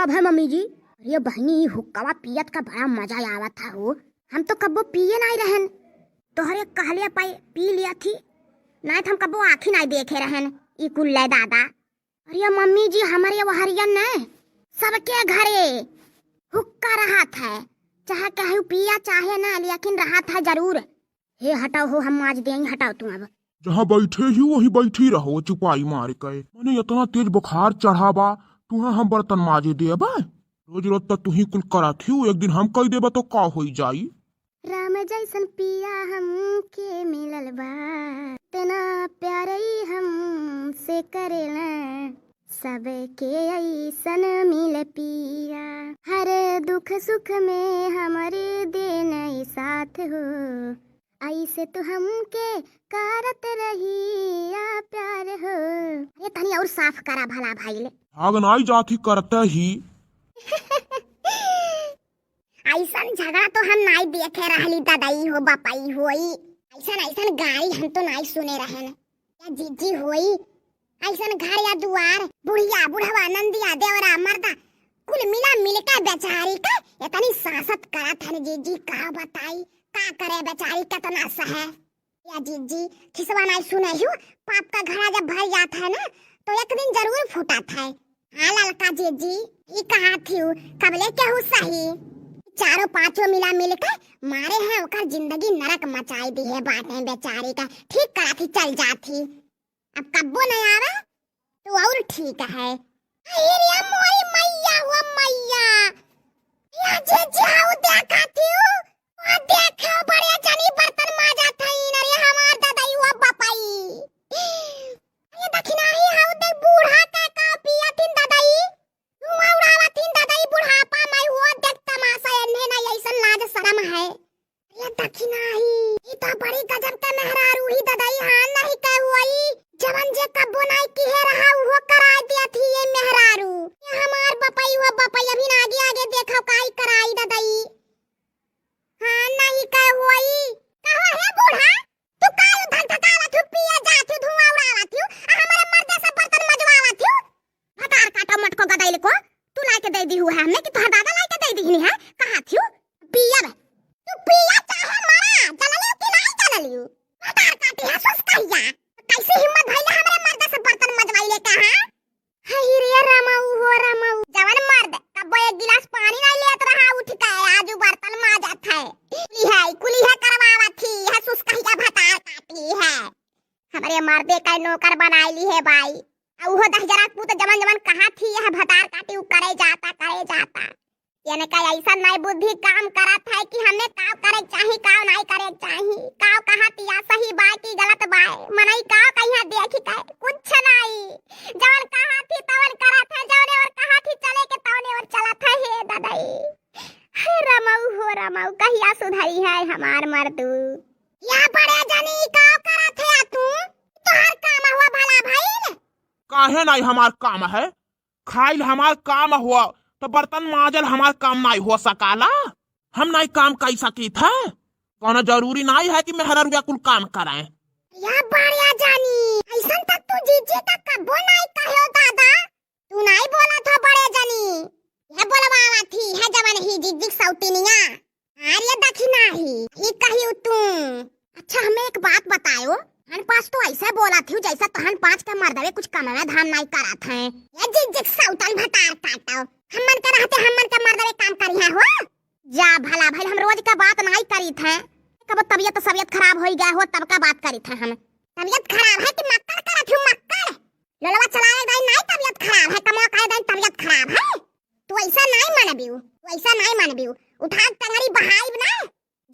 कब है मम्मी जी? अरे बहनी हुक्कावा पियत का बड़ा मजा आवत था हो। हम तो कब्बो पिए नहीं रहन, तोहरे कहले पाई पी लिया थी, नहीं तो हम कब्बो आँखी नहीं देखे रहन ई कुल्ले दादा। अरे मम्मी जी हमारे वहरियन ने सबके घरे हुक्का रहा था, चाहे कहूँ पिया चाहे ना, लेकिन रहा था जरूर। हे हटाओ हो, हम आज देंगे, हटाओ तुम अब। जहाँ बैठे ही वही बैठी रहो चुपाई मार के। मैंने इतना तेज बुखार चढ़ावा तुहा हम बर्तन माजे देबा, रोज रोज तक तू ही कुल करा थी, एक दिन हम कह देबा तो का हो जाई। राम जैसन पिया हमके मिलल बा, तना प्यारे हम से करेला, सबके ऐसन मिल पिया, हर दुख सुख में हमारे देना साथ हो, ऐसे तो हमके करत रही या प्यार हो। ये तनी और साफ करा भला भाई ले। आग नाई जाती करते ही ऐसन झगड़ा तो हम नहीं देखे रहली दादाई हो बापाई होई, ऐसन ऐसन गाड़ी हम तो नहीं सुने रहन। या जीजी होई ऐसन घर या दुआर, बुढ़िया बुढ़वा नंदिया देवरा मर्दा कुल मिला मिलके बेचारी का इतनी सासत करत हन। जीजी का बताई का करे बेचारी कितना सहे। या जीजी खिसवा नहीं सुने हो, पाप का घड़ा जब भर जाता है ना तो एक दिन जरूर फूटा था। हाँ ललका जीजी ये कहा थी कबले के हो सही, चारों पांचों मिला मिलकर मारे हैं ओकर जिंदगी नरक मचाई दी है बातें बेचारी का। ठीक करा थी चल जाती, अब कब्बो नहीं आवा तो और ठीक है। अरे मोरी मैया हुआ मैया, या जे जाओ देखा थी वो देखो बड़े जनी बर्तन माजा था इनरे हमार दादाई हुआ बापाई। ये दखिना ही हाउ दे बूढ़ा का पिया थिन दादाई, हुआ उड़ावा थिन दादाई बुढ़ापा में हुआ देख तमाशा इन्हें ना ऐसन लाज शर्म है। ये दखिना ही ये तो बड़ी गजब का मेहरारू ही दादाई, हां नहीं कह हुई जवन जे कब्बो नहीं की है रहा वो करा दिया थी ये मेहरारू। ये हमार बापाई हुआ बापाई अभी आगे आगे देखो काई कराई दादाई। हां नहीं कह हुई कहो है बूढ़ा तू काल धन थकावा तू पिया जा तू धुआं उड़ावा तू हमारे मर्दे से बर्तन मजवावा तू। भतार काटा मटको गदाइल को तू लाके दे दी हुआ हमने कि तोहर दादा लाके दे दी है कहा थी पिया बे तू पिया चाहे मरा चललियो कि नहीं चललियो। भतार काटी है सुस कहिया कैसे हिम्मत भइले हमारे मर्दे से बर्तन मजवाइले कहा। हाय रे रामाऊ हो रामाऊ जवान मर्द कब एक गिलास पानी नहीं लेत रहा उठ के आजू बर्तन माजत है। कुली है करवावा थी है सुस कहिया भतार काटी है हमारे मर्दे का नौकर बनाईली है भाई। वो 10 जरा पूत जमन जमन कहा थी यह भतार काटी करे जाता यानी का ऐसा नहीं बुद्धि काम करत है कि हमें काव करे चाहिए काव नहीं करे चाहिए। काव कहा तिया सही बात की गलत बात मनई काव कहिया देखी का कुछ नहीं जवन कहा थी तवन करत है जवने और कहा थी चले के तवने और चलत है। हे दादाई हे रमाऊ हो रमाऊ कहिया सुधारी है हमार मर्दू। या बड़े जनी काव करत है तू तोहर काम हुआ भला भाई। काहे नहीं हमार काम है, खाइल हमार काम हुआ तो बर्तन माजल हमार काम नहीं हो सकाला। हम नहीं काम कर सकी था, कोनो जरूरी नहीं है कि मेहरा कुल काम कराए। या बढ़िया जानी ऐसा तक तू जीजी तक कबो नहीं कहो दादा, तू नहीं बोला था बड़े जानी ये बोलवावा थी है जवन ही जीजी सौतीनिया। अरे दखिना ही ये कहियो तू। अच्छा हमें एक बात बताओ, हन पास तो ऐसा बोला थी जैसा तहन पांच का मर्दवे कुछ कमावे धाम नहीं करत है। ये जीजी सौतन भतार काटो हमन के रहते हमन के मर्दवे काम करिया हो जा भला भाई। हम रोज का बात नहीं करी थे, कब तबीयत खराब हो गया हो तब का बात करी थे। हम तबीयत खराब है कि मक्कर करत हूं मक्कर लोलवा चलाए दाई नहीं तबीयत खराब है कमा कहे दाई तबीयत खराब है। तू ऐसा नहीं मानबियो, तू ऐसा नहीं मानबियो, उठा टंगरी बहाई ना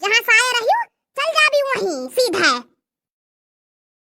जहां साए रहियो चल जाबी वहीं सीधा।